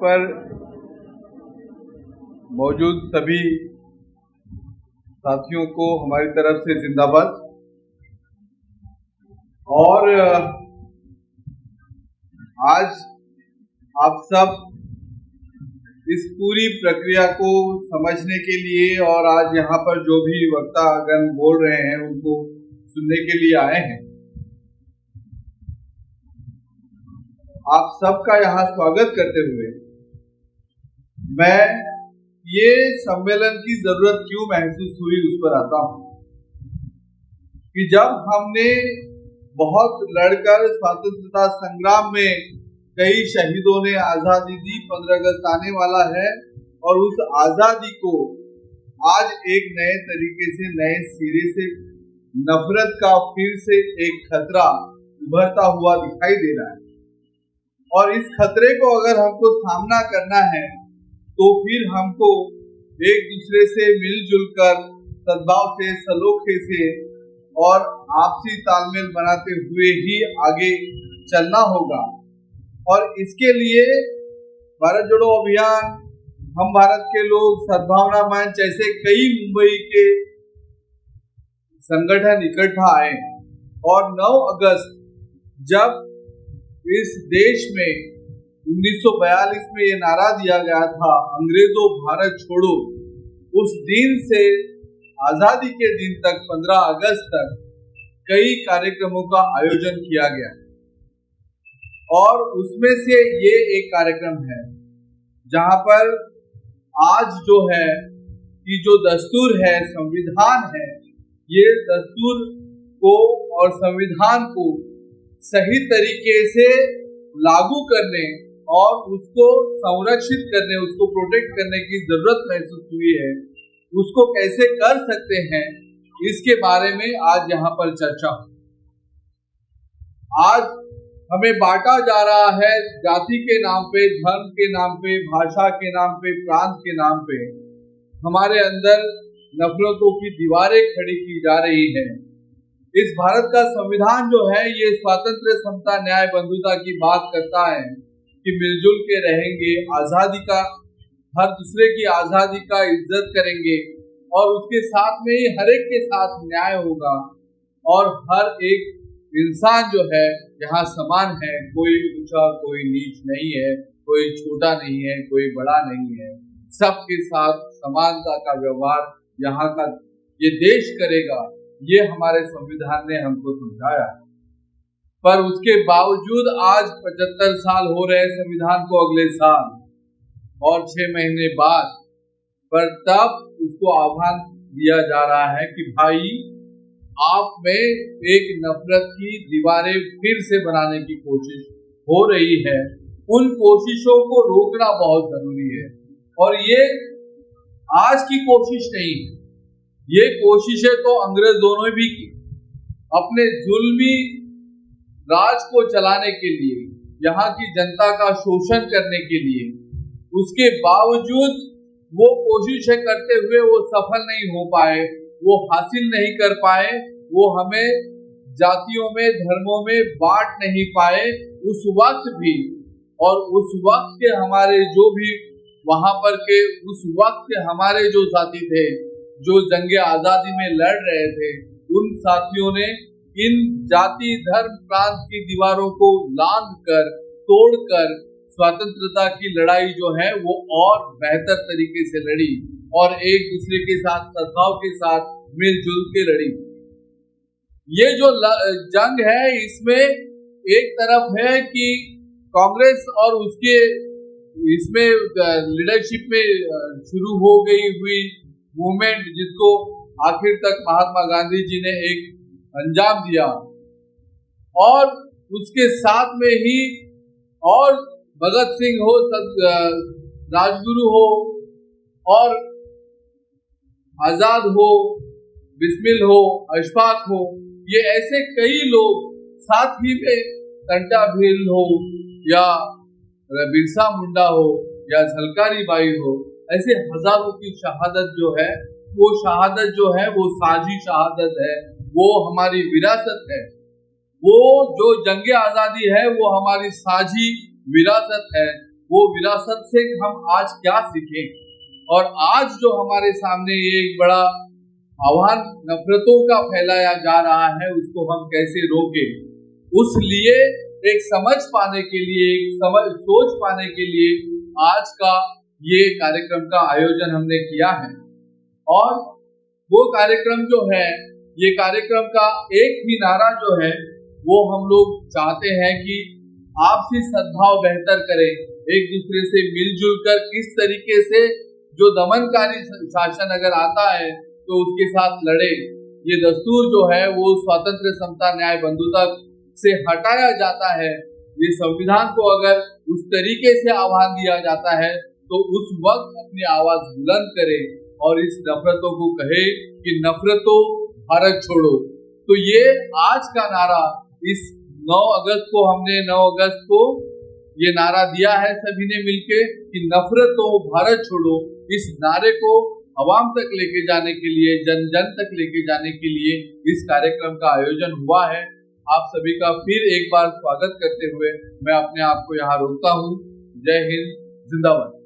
पर मौजूद सभी साथियों को हमारी तरफ से जिंदाबाद। और आज आप सब इस पूरी प्रक्रिया को समझने के लिए और आज यहाँ पर जो भी वक्तागण बोल रहे हैं उनको सुनने के लिए आए हैं। आप सबका यहाँ स्वागत करते हुए मैं ये सम्मेलन की जरूरत क्यों महसूस हुई उस पर आता हूँ कि जब हमने बहुत लड़कर स्वतंत्रता संग्राम में कई शहीदों ने आजादी दी, 15 अगस्त आने वाला है और उस आजादी को आज एक नए तरीके से, नए सिरे से नफरत का फिर से एक खतरा उभरता हुआ दिखाई दे रहा है। और इस खतरे को अगर हमको सामना करना है तो फिर हमको एक दूसरे से मिलजुल कर सद्भाव से, सलोखे से और आपसी तालमेल बनाते हुए ही आगे चलना होगा। और इसके लिए भारत जोड़ो अभियान, हम भारत के लोग, सद्भावना मंच, ऐसे कई मुंबई के संगठन इकट्ठा आए। और 9 अगस्त जब इस देश में 1942 में ये नारा दिया गया था, अंग्रेजों भारत छोड़ो, उस दिन से आजादी के दिन तक 15 अगस्त तक कई कार्यक्रमों का आयोजन किया गया और उसमें से ये एक कार्यक्रम है जहां पर आज जो है कि जो दस्तूर है, संविधान है, ये दस्तूर को और संविधान को सही तरीके से लागू करने और उसको संरक्षित करने, उसको प्रोटेक्ट करने की जरूरत महसूस हुई है। उसको कैसे कर सकते हैं, इसके बारे में आज यहाँ पर चर्चा। आज हमें बांटा जा रहा है जाति के नाम पे, धर्म के नाम पे, भाषा के नाम पे, प्रांत के नाम पे। हमारे अंदर नफरतों की दीवारें खड़ी की जा रही हैं। इस भारत का संविधान जो है ये स्वातंत्र्य, समता, न्याय, बंधुता की बात करता है कि मिलजुल के रहेंगे, आजादी का, हर दूसरे की आजादी का इज्जत करेंगे और उसके साथ में ही हर एक के साथ न्याय होगा और हर एक इंसान जो है यहाँ समान है, कोई ऊंचा कोई नीच नहीं है, कोई छोटा नहीं है, कोई बड़ा नहीं है, सबके साथ समानता का व्यवहार यहाँ का ये देश करेगा। ये हमारे संविधान ने हमको समझाया। पर उसके बावजूद आज 75 साल हो रहे संविधान को, अगले साल और 6 महीने बाद, पर तब उसको आह्वान दिया जा रहा है कि भाई आप में एक नफरत की दीवारें फिर से बनाने की कोशिश हो रही है। उन कोशिशों को रोकना बहुत जरूरी है और ये आज की कोशिश नहीं है, ये कोशिशें तो अंग्रेजों ने भी की अपने जुल्मी राज को चलाने के लिए, यहाँ की जनता का शोषण करने के लिए। उसके बावजूद वो कोशिशें करते हुए वो सफल नहीं हो पाए, वो हासिल नहीं कर पाए, वो हमें जातियों में, धर्मों में बांट नहीं पाए उस वक्त भी। और उस वक्त के हमारे जो भी वहां पर के उस वक्त के हमारे जो साथी थे, जो जंगे आजादी में लड़ रहे थे, उन साथियों ने इन जाति, धर्म, प्रांत की दीवारों को लांघ कर, तोड़कर स्वतंत्रता की लड़ाई जो है वो और बेहतर तरीके से लड़ी और एक दूसरे के साथ, सद्भाव के साथ मिलजुल के लड़ी। ये जो जंग है इसमें एक तरफ है कि कांग्रेस और उसके इसमें लीडरशिप में शुरू हो गई हुई मूवमेंट, जिसको आखिर तक महात्मा गांधी जी ने एक अंजाम दिया, और उसके साथ में ही और भगत सिंह हो, राजगुरु हो और आजाद हो, बिस्मिल हो, अशफाक हो, ये ऐसे कई लोग, साथ ही में टंटा भील हो या बिरसा मुंडा हो या झलकारी बाई हो, ऐसे हजारों की शहादत जो है वो शहादत जो है वो साझी शहादत है, वो हमारी विरासत है। वो जो जंगे आजादी है वो हमारी साझी विरासत है, वो विरासत से हम आज क्या सीखें, और आज जो हमारे सामने ये एक बड़ा आह्वान नफरतों का फैलाया जा रहा है, उसको हम कैसे रोकें, उस लिए एक समझ पाने के लिए, एक सोच पाने के लिए आज का ये कार्यक्रम का आयोजन हमने किया है। और वो कार्यक्रम जो है, ये कार्यक्रम का एक ही नारा जो है, वो हम लोग चाहते हैं कि आपसी सद्भाव बेहतर करें, एक दूसरे से मिलजुल कर किस तरीके से जो दमनकारी शासन अगर आता है तो उसके साथ लड़े। ये दस्तूर जो है वो स्वातंत्र्य, समता, न्याय, बंधुता से हटाया जाता है। ये संविधान को अगर उस तरीके से आह्वान दिया जाता है तो उस वक्त अपनी आवाज बुलंद करे और इस नफरतों को कहे कि नफरतों भारत छोड़ो। तो ये आज का नारा, इस 9 अगस्त को हमने 9 अगस्त को ये नारा दिया है सभी ने मिलके कि नफरतों भारत छोड़ो। इस नारे को अवाम तक लेके जाने के लिए, जन जन तक लेके जाने के लिए इस कार्यक्रम का आयोजन हुआ है। आप सभी का फिर एक बार स्वागत करते हुए मैं अपने आप को यहाँ रोकता हूँ। जय हिंद, जिंदाबाद।